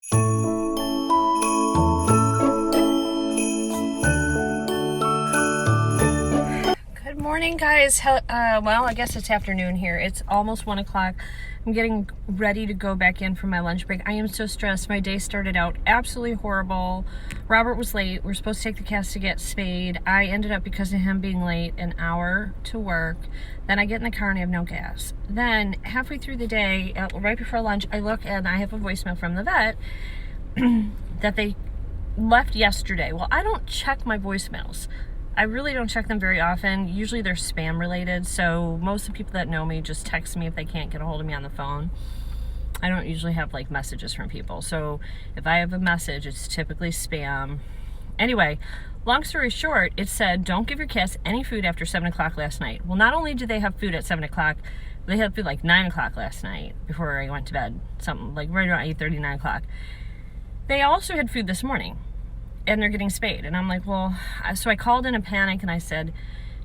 Good morning, guys. Well, I guess it's afternoon here. It's almost 1 o'clock. I'm getting ready to go back in for my lunch break. I am so stressed. My day started out absolutely horrible. Robert was late. We're supposed to take the cats to get spayed. I ended up, because of him being late, an hour to work. Then I get in the car and I have no gas. Then halfway through the day, right before lunch, I look and I have a voicemail from the vet that they left yesterday. Well, I don't check my voicemails. I really don't check them very often. Usually they're spam related, so most of the people that know me just text me if they can't get a hold of me on the phone. I don't usually have like messages from people, so if I have a message, it's typically spam. Anyway, long story short, it said, don't give your cats any food after 7 o'clock last night. Well, not only did they have food at 7 o'clock, they had food like 9 o'clock last night before I went to bed, something like right around 8:30, 9 o'clock. They also had food this morning, and they're getting spayed. And I'm like, well, so I called in a panic and I said,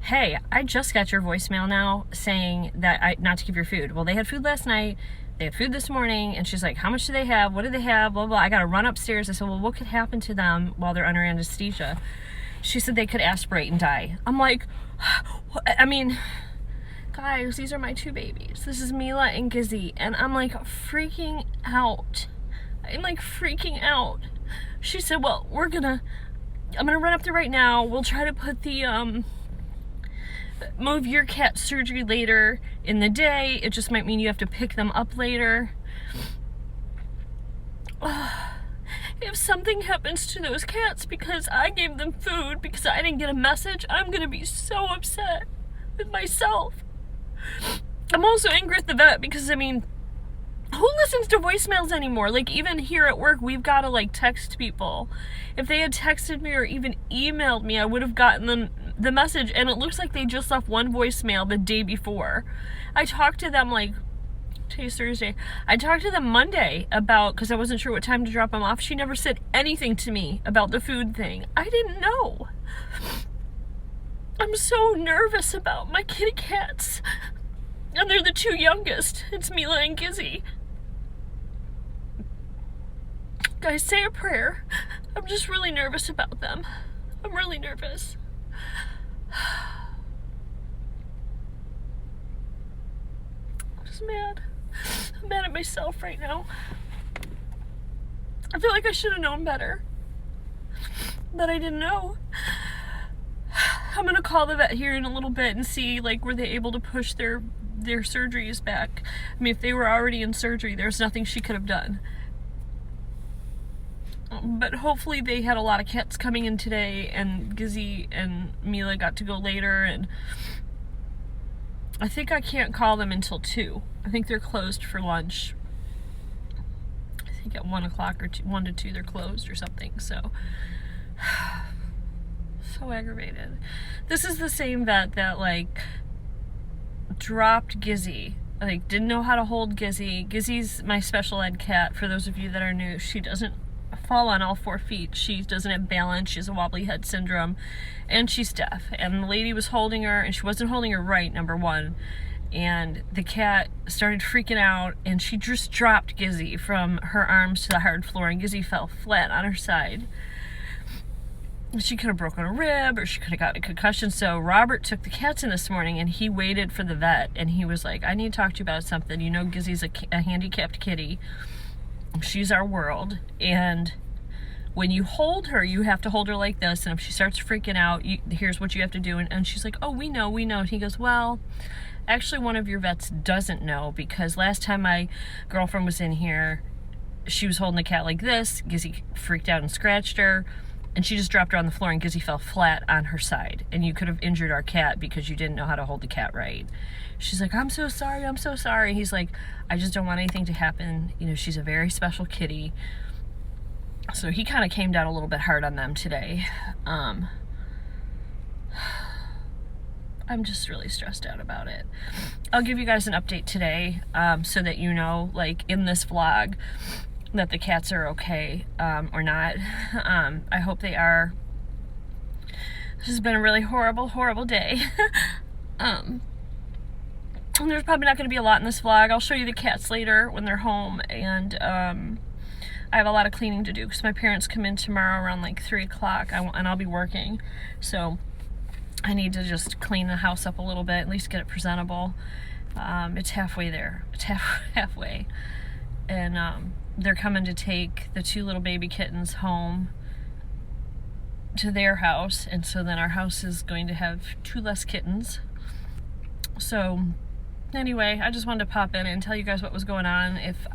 hey, I just got your voicemail now saying that not to give your food. Well, they had food last night, they had food this morning, and she's like, how much do they have? What do they have? Blah, blah. I got to run upstairs. I said, well, what could happen to them while they're under anesthesia? She said they could aspirate and die. I'm like, I mean, guys, these are my two babies. This is Mila and Gizzy, and I'm like freaking out. I'm like freaking out. She said, well, I'm gonna run up there right now. We'll try to put the, move your cat surgery later in the day. It just might mean you have to pick them up later. If something happens to those cats because I gave them food because I didn't get a message, I'm gonna be so upset with myself. I'm also angry at the vet because, I mean, who listens to voicemails anymore? Like, even here at work, we've got to like text people. If they had texted me or even emailed me, I would have gotten the message, and it looks like they just left one voicemail the day before. I talked to them like, today's Thursday. I talked to them Monday about, because I wasn't sure what time to drop them off. She never said anything to me about the food thing. I didn't know. I'm so nervous about my kitty cats. And they're the two youngest. It's Mila and Gizzy. Guys, say a prayer. I'm just really nervous about them. I'm really nervous. I'm just mad. I'm mad at myself right now. I feel like I should have known better. But I didn't know. I'm gonna call the vet here in a little bit and see, like, were they able to push their surgeries back. I mean, if they were already in surgery, there's nothing she could have done. But hopefully they had a lot of cats coming in today, and Gizzy and Mila got to go later, and I think I can't call them until 2. I think they're closed for lunch. I think at 1 o'clock or 1 to 2 they're closed or something, so so aggravated. This is the same vet that like dropped Gizzy, like didn't know how to hold Gizzy. Gizzy's my special ed cat, for those of you that are new. She doesn't fall on all 4 feet. She doesn't have balance. She has a wobbly head syndrome, and she's deaf. And the lady was holding her, and she wasn't holding her right, number one. And the cat started freaking out, and she just dropped Gizzy from her arms to the hard floor, and Gizzy fell flat on her side. She could have broken a rib, or she could have gotten a concussion. So Robert took the cats in this morning, and he waited for the vet, and he was like, I need to talk to you about something. You know, Gizzy's a handicapped kitty. She's our world, and when you hold her, you have to hold her like this, and if she starts freaking out, here's what you have to do. And she's like, oh, we know. And he goes, well, actually one of your vets doesn't know, because last time my girlfriend was in here, she was holding the cat like this. Gizzy freaked out and scratched her, and she just dropped her on the floor, and Gizzy fell flat on her side, and you could have injured our cat because you didn't know how to hold the cat right. She's like, I'm so sorry. He's like, I just don't want anything to happen. You know, she's a very special kitty. So he kind of came down a little bit hard on them today. I'm just really stressed out about it. I'll give you guys an update today, so that you know, like in this vlog, that the cats are okay, or not. I hope they are. This has been a really horrible day. And there's probably not going to be a lot in this vlog. I'll show you the cats later when they're home, and I have a lot of cleaning to do because my parents come in tomorrow around like 3 o'clock and I'll be working. So I need to just clean the house up a little bit, at least get it presentable. It's halfway there. It's halfway. And they're coming to take the 2 little baby kittens home to their house, and so then our house is going to have 2 less kittens. So anyway, I just wanted to pop in and tell you guys what was going on. If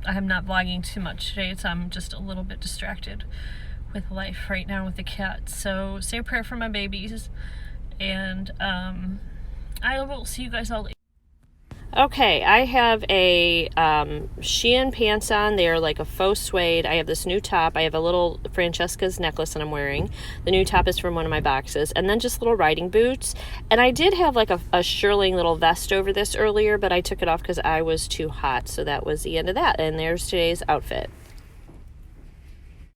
I am not vlogging too much today, I'm just a little bit distracted with life right now with the cats. So say a prayer for my babies, and I will see you guys all later. Okay, I have a Shein pants on. They're like a faux suede. I have this new top. I have a little Francesca's necklace that I'm wearing. The new top is from one of my boxes. And then just little riding boots. And I did have like a shearling little vest over this earlier, but I took it off because I was too hot. So that was the end of that. And there's today's outfit.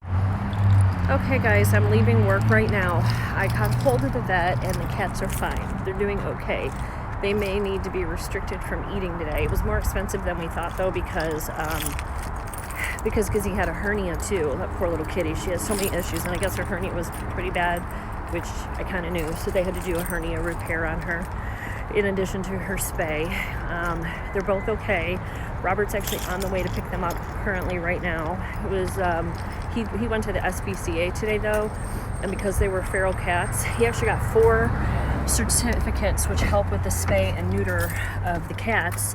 Okay guys, I'm leaving work right now. I got hold of the vet and the cats are fine. They're doing okay. They may need to be restricted from eating today. It was more expensive than we thought though because Gizzy had a hernia too. That poor little kitty. She has so many issues, and I guess her hernia was pretty bad, which I kind of knew. So they had to do a hernia repair on her in addition to her spay. They're both okay. Robert's actually on the way to pick them up currently right now. It was he went to the SPCA today though, and because they were feral cats, he actually got 4 certificates which help with the spay and neuter of the cats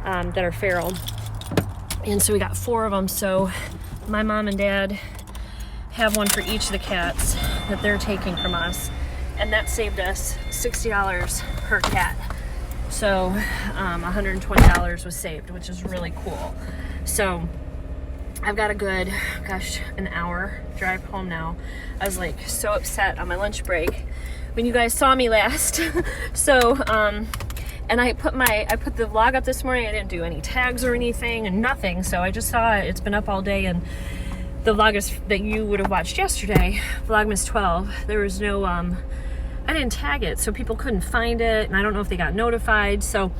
that are feral, and so we got 4 of them. So my mom and dad have one for each of the cats that they're taking from us, and that saved us $60 per cat. So $120 was saved, which is really cool. So I've got a good, an hour drive home now. I was like so upset on my lunch break when you guys saw me last. So, and I put the vlog up this morning. I didn't do any tags or anything and nothing. So I just saw it. It's been up all day, and the vlog is that you would have watched yesterday, Vlogmas 12. There was no, I didn't tag it, so people couldn't find it, and I don't know if they got notified. So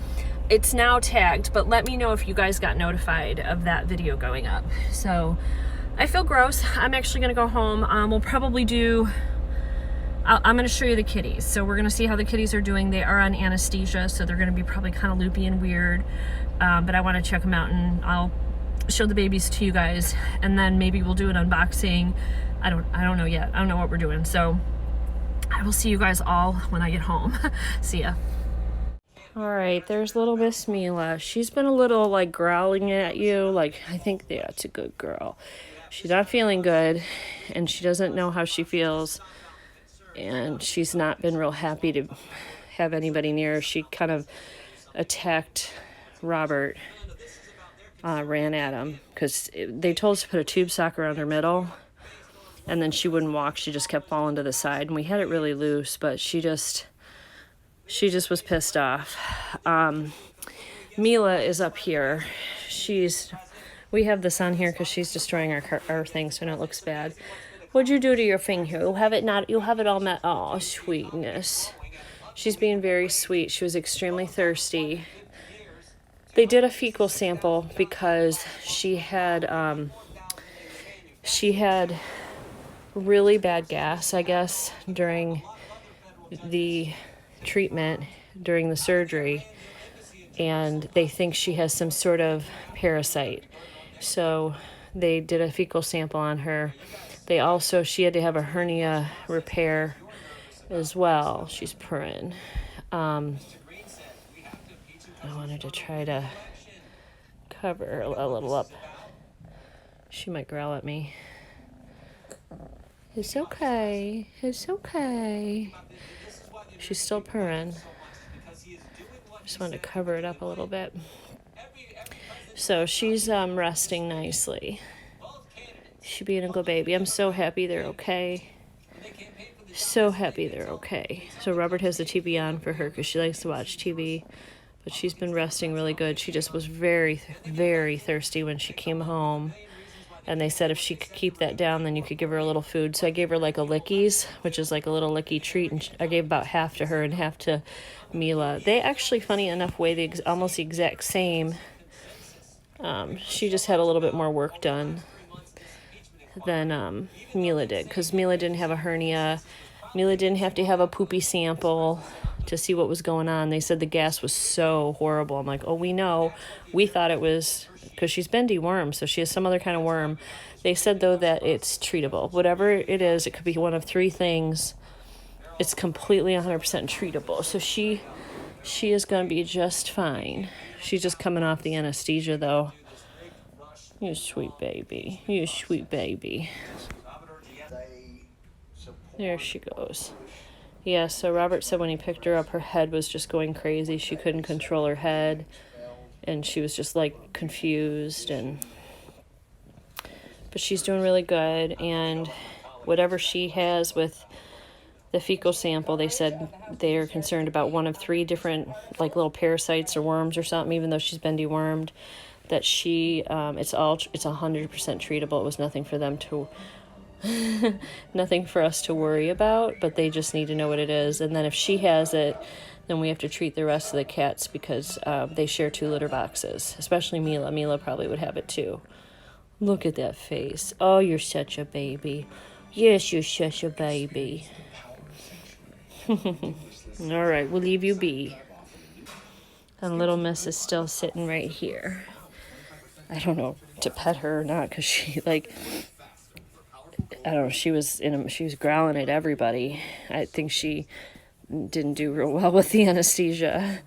it's now tagged, but let me know if you guys got notified of that video going up. So I feel gross. I'm actually gonna go home. We'll probably do, I'm going to show you the kitties. So we're going to see how the kitties are doing. They are on anesthesia, so they're going to be probably kind of loopy and weird. But I want to check them out, and I'll show the babies to you guys, and then maybe we'll do an unboxing. I don't know yet. I don't know what we're doing. So I will see you guys all when I get home. See ya. All right, there's little Miss Mila. She's been a little like growling at you. Like, I think that's a good girl. She's not feeling good, and she doesn't know how she feels. And she's not been real happy to have anybody near her. She kind of attacked Robert, ran at him, because they told us to put a tube sock around her middle, and then she wouldn't walk. She just kept falling to the side, and we had it really loose, but she just was pissed off. Mila is up here. We have this on here because she's destroying our thing, so it looks bad. What'd you do to your finger? You'll have it all met. Oh, sweetness. She's being very sweet. She was extremely thirsty. They did a fecal sample because she had really bad gas, I guess, during the treatment, during the surgery, and they think she has some sort of parasite. So they did a fecal sample on her. She had to have a hernia repair as well. She's purring. I wanted to try to cover her a little up. She might growl at me. It's okay. It's okay. She's still purring. Just wanted to cover it up a little bit. So she's resting nicely. She being a good baby. I'm so happy they're okay. So happy they're okay. So Robert has the TV on for her because she likes to watch TV. But she's been resting really good. She just was very, very thirsty when she came home. And they said if she could keep that down, then you could give her a little food. So I gave her like a Lickies, which is like a little licky treat. And I gave about half to her and half to Mila. They actually, funny enough, weigh almost the exact same. She just had a little bit more work done. than Mila did, because Mila didn't have a hernia. Mila didn't have to have a poopy sample to see what was going on. They said the gas was so horrible. I'm like, oh, we know. We thought it was because she's been dewormed, so she has some other kind of worm. They said, though, that it's treatable. Whatever it is, it could be one of three things. It's completely 100% treatable. So she is going to be just fine. She's just coming off the anesthesia, though. You sweet baby. You sweet baby. There she goes. Yeah, so Robert said when he picked her up, her head was just going crazy. She couldn't control her head, and she was just, like, confused. But she's doing really good, and whatever she has with the fecal sample, they said they are concerned about one of three different, like, little parasites or worms or something, even though she's been dewormed, that it's 100% treatable. It was nothing for them to... nothing for us to worry about, but they just need to know what it is. And then if she has it, then we have to treat the rest of the cats because they share 2 litter boxes, especially Mila. Mila probably would have it too. Look at that face. Oh, you're such a baby. Yes, you're such a baby. All right, we'll leave you be. And little miss is still sitting right here. I don't know to pet her or not, because she, like... I don't know, she was growling at everybody. I think she didn't do real well with the anesthesia.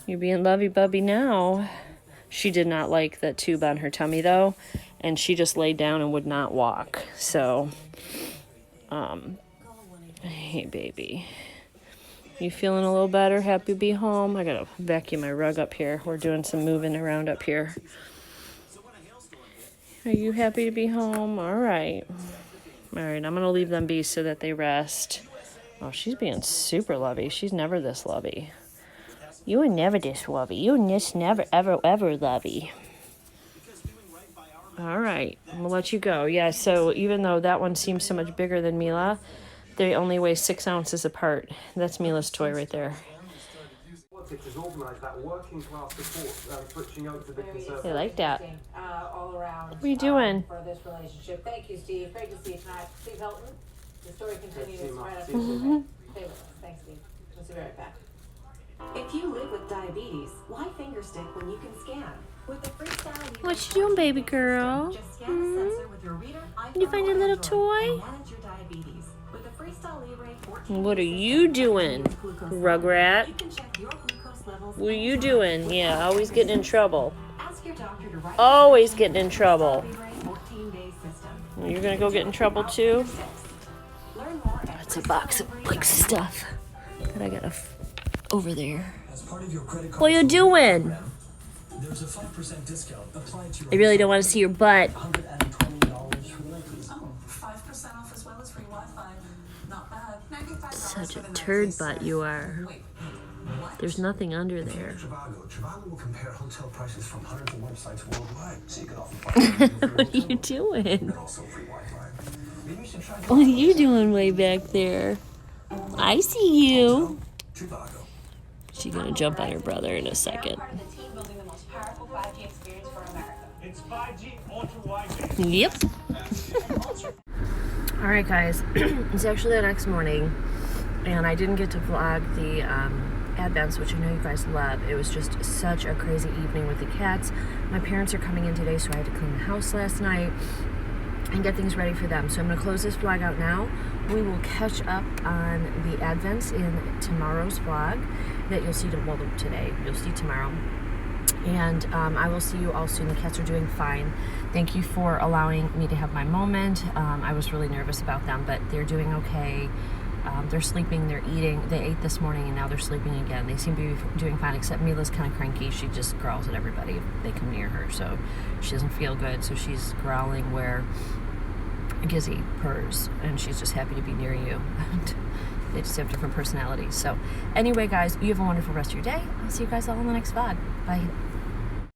You're being lovey-bubby now. She did not like that tube on her tummy, though, and she just laid down and would not walk. So, hey, baby. You feeling a little better? Happy to be home? I gotta vacuum my rug up here. We're doing some moving around up here. Are you happy to be home? All right. All right, I'm going to leave them be so that they rest. Oh, she's being super lovey. She's never this lovey. You were never this lovey. You were just never, ever, ever lovey. All right, I'm going to let you go. Yeah, so even though that one seems so much bigger than Mila, they only weigh 6 ounces apart. That's Mila's toy right there. They like that. What are you doing? For this relationship. Thank you, Steve. Great to see you tonight. Steve Hilton. The story continues right after this. Stay with us. Thanks, Steve. We'll see you right back. If you live with diabetes, why finger stick when you can scan? With the freestyle, what you doing, baby girl? Just scan the sensor with your reader, Can you find a little toy? manage your diabetes. With the Freestyle Libre 14 What are you doing, Rugrat? you can check your glucose levels. What are you doing? Yeah, always getting in trouble. Ask your doctor to write Always getting in trouble. Libre 14-day system. You're gonna go get in trouble too? Learn more at It's a box of like stuff that I got over there. What are you doing? There's a 5% discount applied to your I really don't want to see your butt. $120 for the Nikes. 5% off as well as free Wi-Fi. Not bad. Such a turd butt you are. There's nothing under there. Trivago will compare hotel prices from hundreds of websites worldwide, so you can often find What are you doing? and also free Wi-Fi. Maybe you should try What are you doing way back there? I see you. Trivago. She's gonna jump on her brother in a second. Part of the team building the most powerful 5G experience for America. It's 5G ultra-wide. Yep. All right, guys. It's actually the next morning, and I didn't get to vlog the advents, which I know you guys love. It was just such a crazy evening with the cats. My parents are coming in today, so I had to clean the house last night and get things ready for them. So I'm going to close this vlog out now. We will catch up on the advents in tomorrow's vlog that you'll see today. You'll see tomorrow. And I will see you all soon. The cats are doing fine. Thank you for allowing me to have my moment. I was really nervous about them, but they're doing okay. They're sleeping, they're eating. They ate this morning and now they're sleeping again. They seem to be doing fine, except Mila's kind of cranky. She just growls at everybody if they come near her. So she doesn't feel good, so she's growling where Gizzy purrs, and she's just happy to be near you. They just have different personalities. So anyway, guys, you have a wonderful rest of your day. I'll see you guys all in the next vlog. Bye.